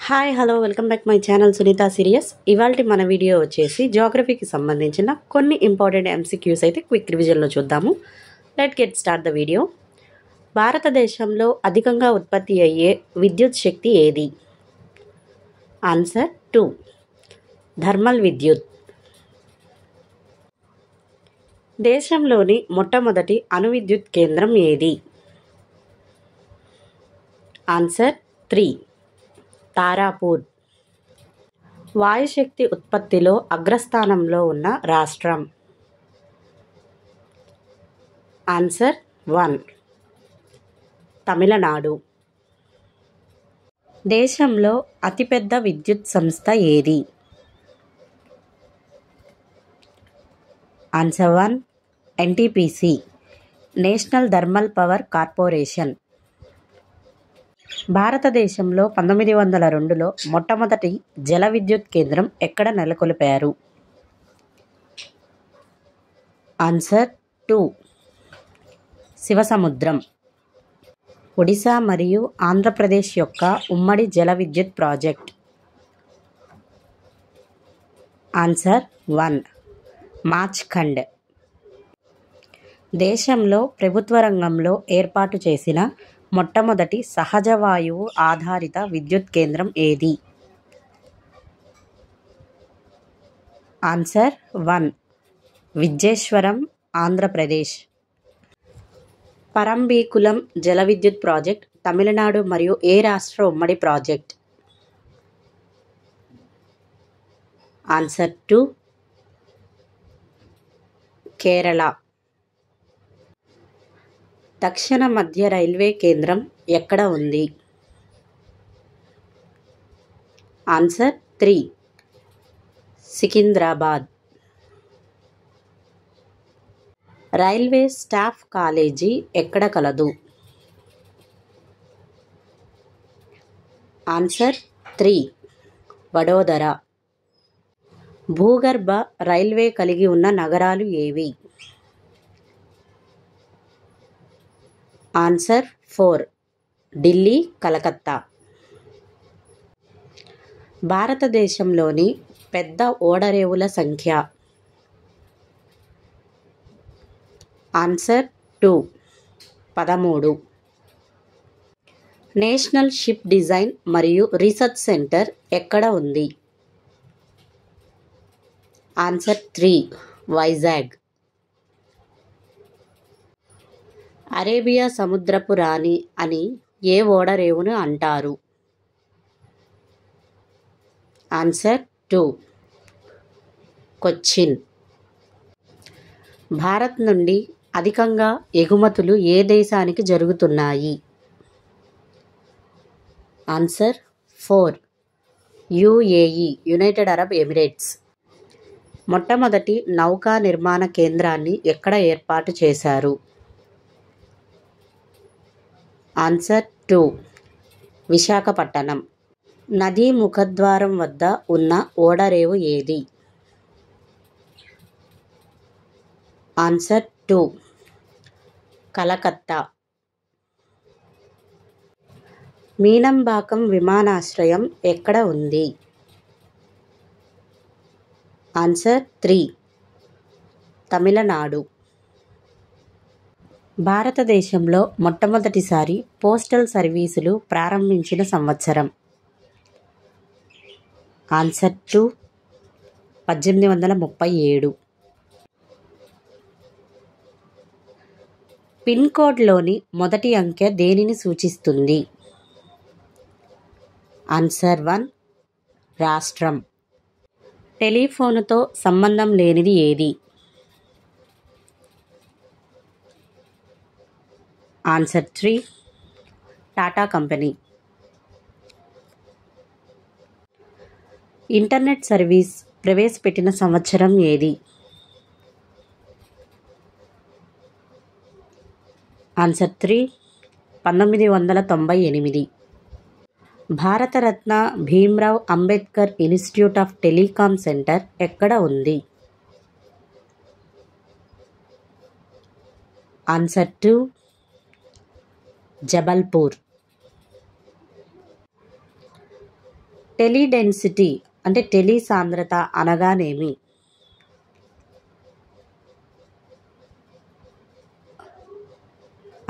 Hi hello welcome back my channel Sunitha serious. ఇవాల్టి మన video వచ్చేసి జాగ్రఫీకి సంబంధించిన కొన్ని ఇంపార్టెంట్ ఎంసీక్యూస్ అయితే క్విక్ రివిజన్లో చూద్దాము. Let get start the video. భారతదేశంలో అధికంగా ఉత్పత్తి అయ్యే విద్యుత్ శక్తి ఏది? ఆన్సర్ 2, థర్మల్ విద్యుత్. దేశంలోని మొట్టమొదటి అణు విద్యుత్ కేంద్రం ఏది? ఆన్సర్ 3, తారాపూర్. వాయుశక్తి ఉత్పత్తిలో అగ్రస్థానంలో ఉన్న రాష్ట్రం? ఆన్సర్ 1, తమిళనాడు. దేశంలో అతిపెద్ద విద్యుత్ సంస్థ ఏది? Answer 1, NTPC, national thermal power corporation. భారతదేశంలో 1902లో మొట్టమొదటి జల విద్యుత్ కేంద్రం ఎక్కడ నెలకొల్పారు? ఆన్సర్ 2, శివసముద్రం. ఒడిశా మరియు ఆంధ్రప్రదేశ్ యొక్క ఉమ్మడి జల విద్యుత్ ప్రాజెక్ట్? ఆన్సర్ 1, మాచ్ఖండ్. దేశంలో ప్రభుత్వ రంగంలో ఏర్పాటు చేసిన మొట్టమొదటి సహజ వాయువు ఆధారిత విద్యుత్ కేంద్రం ఏది? ఆన్సర్ 1, విద్యేశ్వరం, ఆంధ్రప్రదేశ్. పరంబీకులం జల విద్యుత్ ప్రాజెక్ట్ తమిళనాడు మరియు ఏ రాష్ట్ర ఉమ్మడి ప్రాజెక్ట్? ఆన్సర్ 2, కేరళ. దక్షిణ మధ్య రైల్వే కేంద్రం ఎక్కడ ఉంది? Answer 3, Secunderabad. Railway staff college ఎక్కడ కలదు? ఆన్సర్ 3, వడోదర. భూగర్భ రైల్వే కలిగి ఉన్న నగరాలు ఏవి? ఆన్సర్ 4, ఢిల్లీ, కలకత్తా. భారతదేశంలోని పెద్ద ఓడరేవుల సంఖ్య? ఆన్సర్ 2, 13. నేషనల్ షిప్ డిజైన్ మరియు రీసెర్చ్ సెంటర్ ఎక్కడ ఉంది? ఆన్సర్ 3, వైజాగ్. అరేబియా సముద్రపు రాణి అని ఏ ఓడరేవును అంటారు? ఆన్సర్ 2, కొచ్చిన్. భారత్ నుండి అధికంగా ఎగుమతులు ఏ దేశానికి జరుగుతున్నాయి? Answer 4, UAE, United Arab Emirates. మొట్టమొదటి నౌకా నిర్మాణ కేంద్రాన్ని ఎక్కడ ఏర్పాటు చేశారు? ఆన్సర్ 2, విశాఖపట్నం. నదీ ముఖద్వారం వద్ద ఉన్న ఓడరేవు ఏది? ఆన్సర్ 2, కలకత్తా. మీనంబాకం విమానాశ్రయం ఎక్కడ ఉంది? ఆన్సర్ 3, తమిళనాడు. భారతదేశంలో మొట్టమొదటిసారి పోస్టల్ సర్వీసులు ప్రారంభించిన సంవత్సరం? ఆన్సర్ 2, 1837. పిన్ కోడ్లోని మొదటి అంకె దేనిని సూచిస్తుంది? ఆన్సర్ 1, రాష్ట్రం. టెలిఫోనుతో సంబంధం లేనిది ఏది? Answer 3, Tata company. Internet service ప్రవేశపెట్టిన సంవత్సరం ఏది? Answer 3, 1998. Bharat Ratna Bhimrao Ambedkar institute of telecom centre ఎక్కడ ఉంది? ఆన్సర్ 2, జబల్పూర్. టెలిడెన్సిటీ అంటే టెలి సాంద్రత అనగానేమి?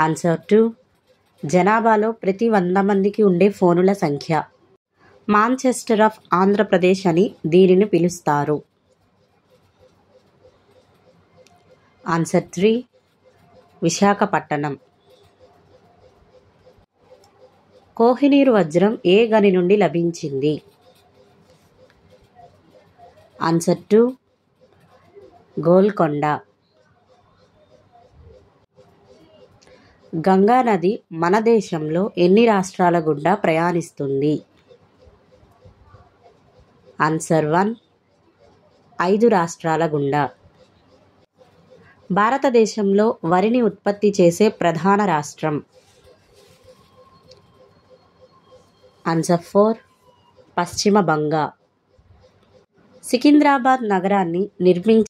ఆన్సర్ 2. జనాభాలో ప్రతి 100 మందికి ఉండే ఫోనుల సంఖ్య. మాంచెస్టర్ ఆఫ్ ఆంధ్రప్రదేశ్ అని దీనిని పిలుస్తారు. ఆన్సర్ 3. విశాఖపట్టణం. కోహినూర్ వజ్రం ఏ గని నుండి లభించింది? ఆన్సర్ 2. గోల్కొండ. గంగా నది మన దేశంలో ఎన్ని రాష్ట్రాల గుండా ప్రయాణిస్తుంది? ఆన్సర్ 1. 5 రాష్ట్రాల గుండా. భారతదేశంలో వరిని ఉత్పత్తి చేసే ప్రధాన రాష్ట్రం? ఆన్సర్ 4. పశ్చిమ బంగా. సికింద్రాబాద్ నగరాన్ని నిర్మించిన